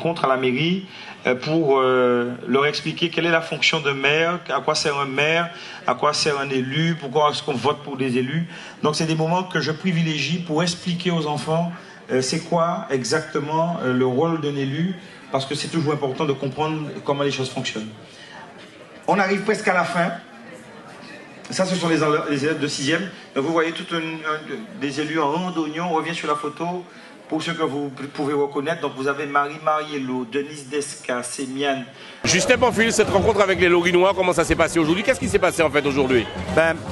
rencontre à la mairie pour leur expliquer quelle est la fonction de maire, à quoi sert un maire, à quoi sert un élu, pourquoi est-ce qu'on vote pour des élus. Donc c'est des moments que je privilégie pour expliquer aux enfants c'est quoi exactement le rôle d'un élu, parce que c'est toujours important de comprendre comment les choses fonctionnent. On arrive presque à la fin. Ça, ce sont les élèves de 6e. Donc vous voyez des élus en rang d'oignon. On revient sur la photo pour ceux que vous pouvez reconnaître. Donc vous avez Marie Mariello, Denise Desca, Sémiane. Justin Pamphile, cette rencontre avec les Lorinois, comment ça s'est passé aujourd'hui? Qu'est-ce qui s'est passé en fait aujourd'hui?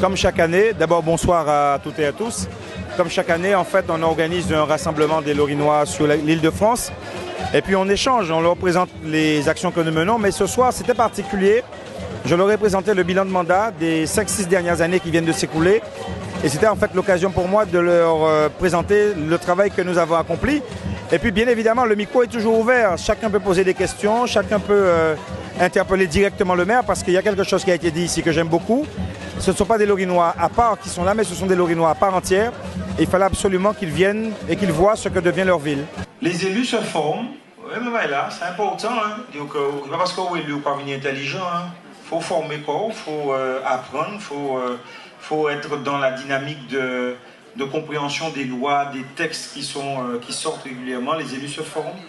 Comme chaque année, d'abord bonsoir à toutes et à tous. Comme chaque année, en fait, on organise un rassemblement des Lorinois sur l'île de France. Et puis on échange, on leur présente les actions que nous menons. Mais ce soir, c'était particulier. Je leur ai présenté le bilan de mandat des 5-6 dernières années qui viennent de s'écouler. Et c'était en fait l'occasion pour moi de leur présenter le travail que nous avons accompli. Et puis bien évidemment, le micro est toujours ouvert. Chacun peut poser des questions, chacun peut interpeller directement le maire, parce qu'il y a quelque chose qui a été dit ici que j'aime beaucoup. Ce ne sont pas des Lorinois à part qui sont là, mais ce sont des Lorinois à part entière. Et il fallait absolument qu'ils viennent et qu'ils voient ce que devient leur ville. Les élus se forment. Oui, mais voilà, c'est important. Hein. Donc, pas parce qu'on est élu ou pas venir intelligent. Hein. Il faut former quoi, il faut apprendre, il faut être dans la dynamique de compréhension des lois, des textes qui sortent régulièrement. Les élus se forment.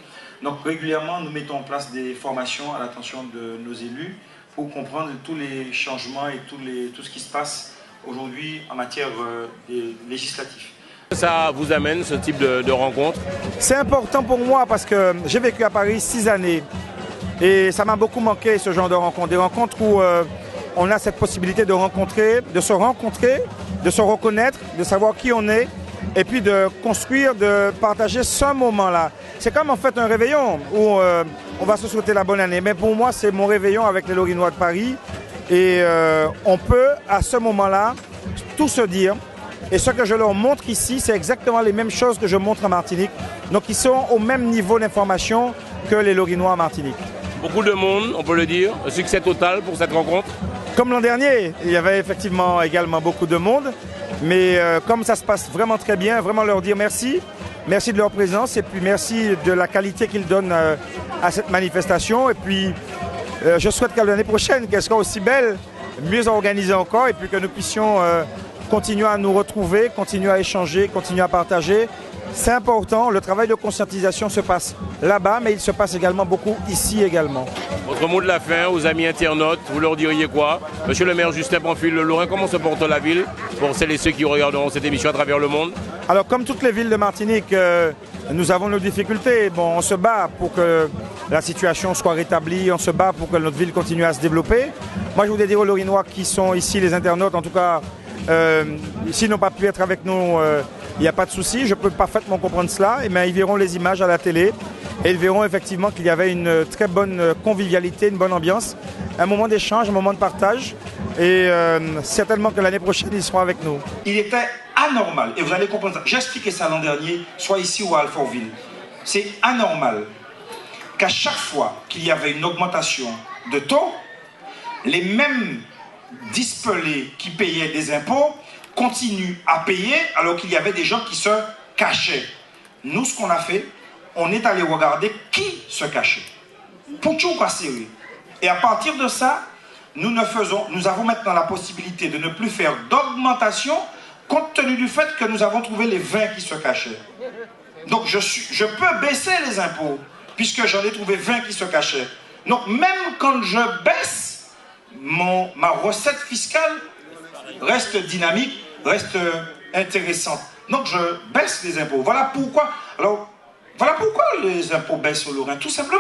Donc régulièrement, nous mettons en place des formations à l'attention de nos élus pour comprendre tous les changements et tout ce qui se passe aujourd'hui en matière législative. Ça vous amène ce type de rencontre? C'est important pour moi parce que j'ai vécu à Paris 6 années. Et ça m'a beaucoup manqué, ce genre de rencontres. Des rencontres où on a cette possibilité de se rencontrer, de se reconnaître, de savoir qui on est, et puis de construire, de partager ce moment-là. C'est comme en fait un réveillon où on va se souhaiter la bonne année. Mais pour moi, c'est mon réveillon avec les Lorinois de Paris. Et on peut, à ce moment-là, tout se dire. Et ce que je leur montre ici, c'est exactement les mêmes choses que je montre en Martinique. Donc ils sont au même niveau d'information que les Lorinois en Martinique. Beaucoup de monde, on peut le dire. Un succès total pour cette rencontre. Comme l'an dernier, il y avait effectivement également beaucoup de monde. Mais comme ça se passe vraiment très bien, vraiment leur dire merci. Merci de leur présence et puis merci de la qualité qu'ils donnent à cette manifestation. Et puis je souhaite que l'année prochaine, qu'elle soit aussi belle, mieux organisée encore, et puis que nous puissions continuer à nous retrouver, continuer à échanger, continuer à partager. C'est important, le travail de conscientisation se passe là-bas, mais il se passe également beaucoup ici également. Votre mot de la fin aux amis internautes, vous leur diriez quoi? Monsieur le maire Justin Pamphile Lorrain, comment se porte la ville pour celles et ceux qui regarderont cette émission à travers le monde? Alors comme toutes les villes de Martinique, nous avons nos difficultés. Bon, on se bat pour que la situation soit rétablie, on se bat pour que notre ville continue à se développer. Moi je voudrais dire aux Lorinois qui sont ici, les internautes en tout cas, s'ils n'ont pas pu être avec nous, il n'y a pas de souci, je peux parfaitement comprendre cela. Et bien, ils verront les images à la télé et ils verront effectivement qu'il y avait une très bonne convivialité, une bonne ambiance, un moment d'échange, un moment de partage. Et certainement que l'année prochaine, ils seront avec nous. Il était anormal, et vous allez comprendre ça. J'ai expliqué ça l'an dernier, soit ici ou à Alfortville. C'est anormal qu'à chaque fois qu'il y avait une augmentation de taux, les mêmes dispelés qui payaient des impôts continuent à payer alors qu'il y avait des gens qui se cachaient. Nous, ce qu'on a fait, on est allé regarder qui se cachait. Pour tout sérieux. Et à partir de ça, nous avons maintenant la possibilité de ne plus faire d'augmentation compte tenu du fait que nous avons trouvé les 20 qui se cachaient. Donc je peux baisser les impôts puisque j'en ai trouvé 20 qui se cachaient. Donc même quand je baisse, ma recette fiscale reste dynamique, reste intéressante. Donc je baisse les impôts. Voilà pourquoi les impôts baissent au Lorrain. Tout simplement,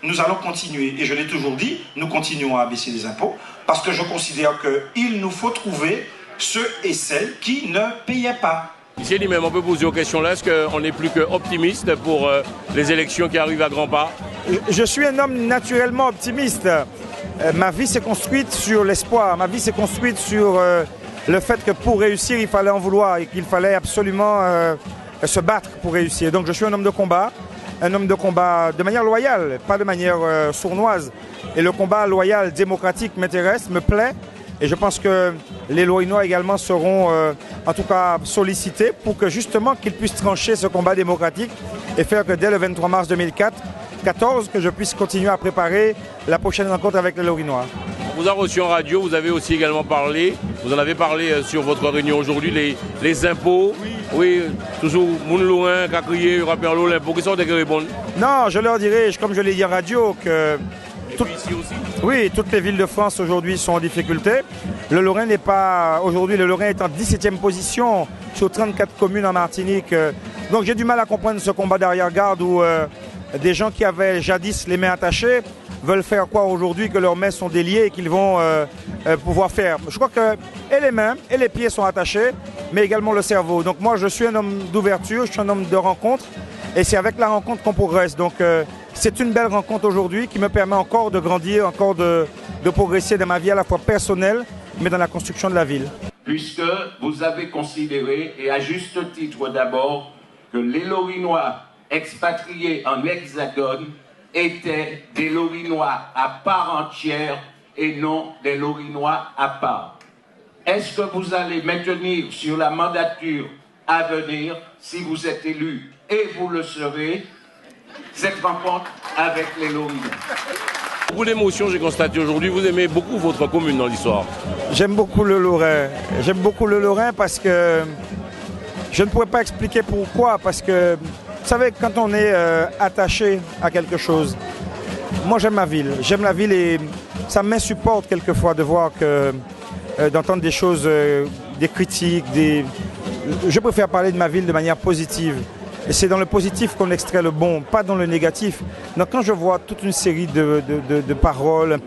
nous allons continuer. Et je l'ai toujours dit, nous continuons à baisser les impôts parce que je considère qu'il nous faut trouver ceux et celles qui ne payaient pas. Ici lui-même, on peut poser aux questions là. Est-ce qu'on est plus qu'optimiste pour les élections qui arrivent à grands pas? Je suis un homme naturellement optimiste. Ma vie s'est construite sur l'espoir. Ma vie s'est construite sur le fait que pour réussir, il fallait en vouloir et qu'il fallait absolument se battre pour réussir. Donc je suis un homme de combat de manière loyale, pas de manière sournoise. Et le combat loyal, démocratique m'intéresse, me plaît. Et je pense que les Lorinois également seront en tout cas sollicités pour que justement qu'ils puissent trancher ce combat démocratique et faire que dès le 23 mars 2004, 14, que je puisse continuer à préparer la prochaine rencontre avec les Lorinois. On vous a reçu en radio, vous avez aussi également parlé, vous en avez parlé sur votre réunion aujourd'hui, les impôts. Oui, toujours, mon Lorrain qui a crié, rappelle l'impôt, qui sont des répondent. Non, je leur dirai, comme je l'ai dit en radio, que ici aussi. Oui, toutes les villes de France aujourd'hui sont en difficulté. Le Lorrain n'est pas... Aujourd'hui, le Lorrain est en 17e position sur 34 communes en Martinique. Donc j'ai du mal à comprendre ce combat d'arrière-garde où des gens qui avaient jadis les mains attachées veulent faire croire aujourd'hui que leurs mains sont déliées et qu'ils vont pouvoir faire. Je crois que et les mains et les pieds sont attachés, mais également le cerveau. Donc moi, je suis un homme d'ouverture, je suis un homme de rencontre. Et c'est avec la rencontre qu'on progresse. Donc c'est une belle rencontre aujourd'hui qui me permet encore de grandir, encore de progresser dans ma vie à la fois personnelle, mais dans la construction de la ville. Puisque vous avez considéré, et à juste titre d'abord, que les Lorinois expatriés en Hexagone étaient des Lorinois à part entière et non des Lorinois à part. Est-ce que vous allez maintenir sur la mandature à venir, si vous êtes élu, et vous le serez, cette rencontre avec les Lorinois? Beaucoup d'émotions, j'ai constaté aujourd'hui. Vous aimez beaucoup votre commune dans l'histoire. J'aime beaucoup le Lorrain. J'aime beaucoup le Lorrain parce que je ne pourrais pas expliquer pourquoi. Parce que, vous savez, quand on est attaché à quelque chose, moi j'aime ma ville. J'aime la ville et ça m'insupporte quelquefois de voir que, d'entendre des choses, des critiques, Je préfère parler de ma ville de manière positive. Et c'est dans le positif qu'on extrait le bon, pas dans le négatif. Donc quand je vois toute une série de paroles un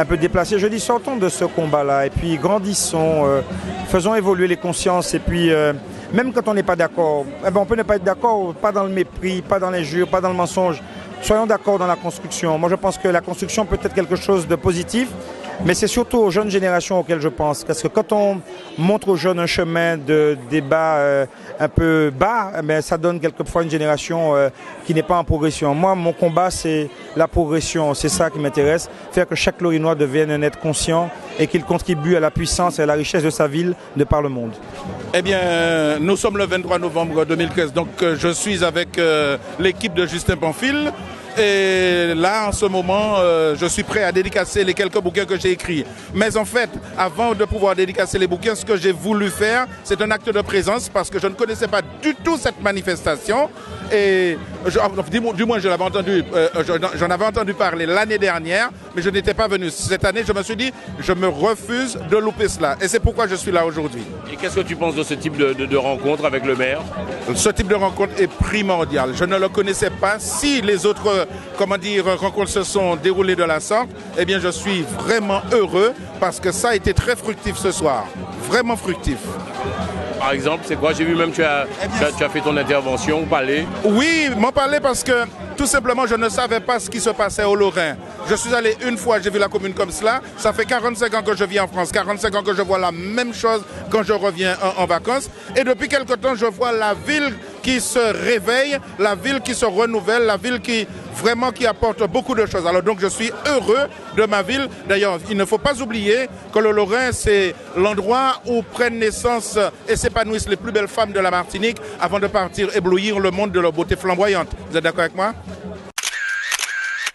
peu déplacées, je dis sortons de ce combat-là et puis grandissons, faisons évoluer les consciences et puis même quand on n'est pas d'accord, on peut ne pas être d'accord, pas dans le mépris, pas dans l'injure, pas dans le mensonge. Soyons d'accord dans la construction. Moi je pense que la construction peut être quelque chose de positif. Mais c'est surtout aux jeunes générations auxquelles je pense. Parce que quand on montre aux jeunes un chemin de débat un peu bas, ça donne quelquefois une génération qui n'est pas en progression. Moi, mon combat, c'est la progression. C'est ça qui m'intéresse. Faire que chaque Lorinois devienne un être conscient et qu'il contribue à la puissance et à la richesse de sa ville de par le monde. Eh bien, nous sommes le 23 novembre 2015. Donc, je suis avec l'équipe de Justin Pamphile. Et là, en ce moment, je suis prêt à dédicacer les quelques bouquins que j'ai écrits. Mais en fait, avant de pouvoir dédicacer les bouquins, ce que j'ai voulu faire, c'est un acte de présence parce que je ne connaissais pas du tout cette manifestation. Et du moins, je l'avais entendu, j'en avais entendu parler l'année dernière, mais je n'étais pas venu. Cette année, je me suis dit, je me refuse de louper cela. Et c'est pourquoi je suis là aujourd'hui. Et qu'est-ce que tu penses de ce type de rencontre avec le maire? Ce type de rencontre est primordial. Je ne le connaissais pas. Si les autres rencontres se sont déroulées de la sorte, eh bien je suis vraiment heureux parce que ça a été très fructif ce soir. Vraiment fructif. Par exemple, c'est quoi? J'ai vu même que tu as fait ton intervention au palais. Oui, mon palais parce que tout simplement je ne savais pas ce qui se passait au Lorrain. Je suis allé une fois, j'ai vu la commune comme cela. Ça fait 45 ans que je vis en France, 45 ans que je vois la même chose quand je reviens en vacances. Et depuis quelque temps, je vois la ville qui se réveille, la ville qui se renouvelle, la ville qui apporte beaucoup de choses. Alors donc je suis heureux de ma ville. D'ailleurs, il ne faut pas oublier que le Lorrain, c'est l'endroit où prennent naissance et s'épanouissent les plus belles femmes de la Martinique avant de partir éblouir le monde de leur beauté flamboyante. Vous êtes d'accord avec moi?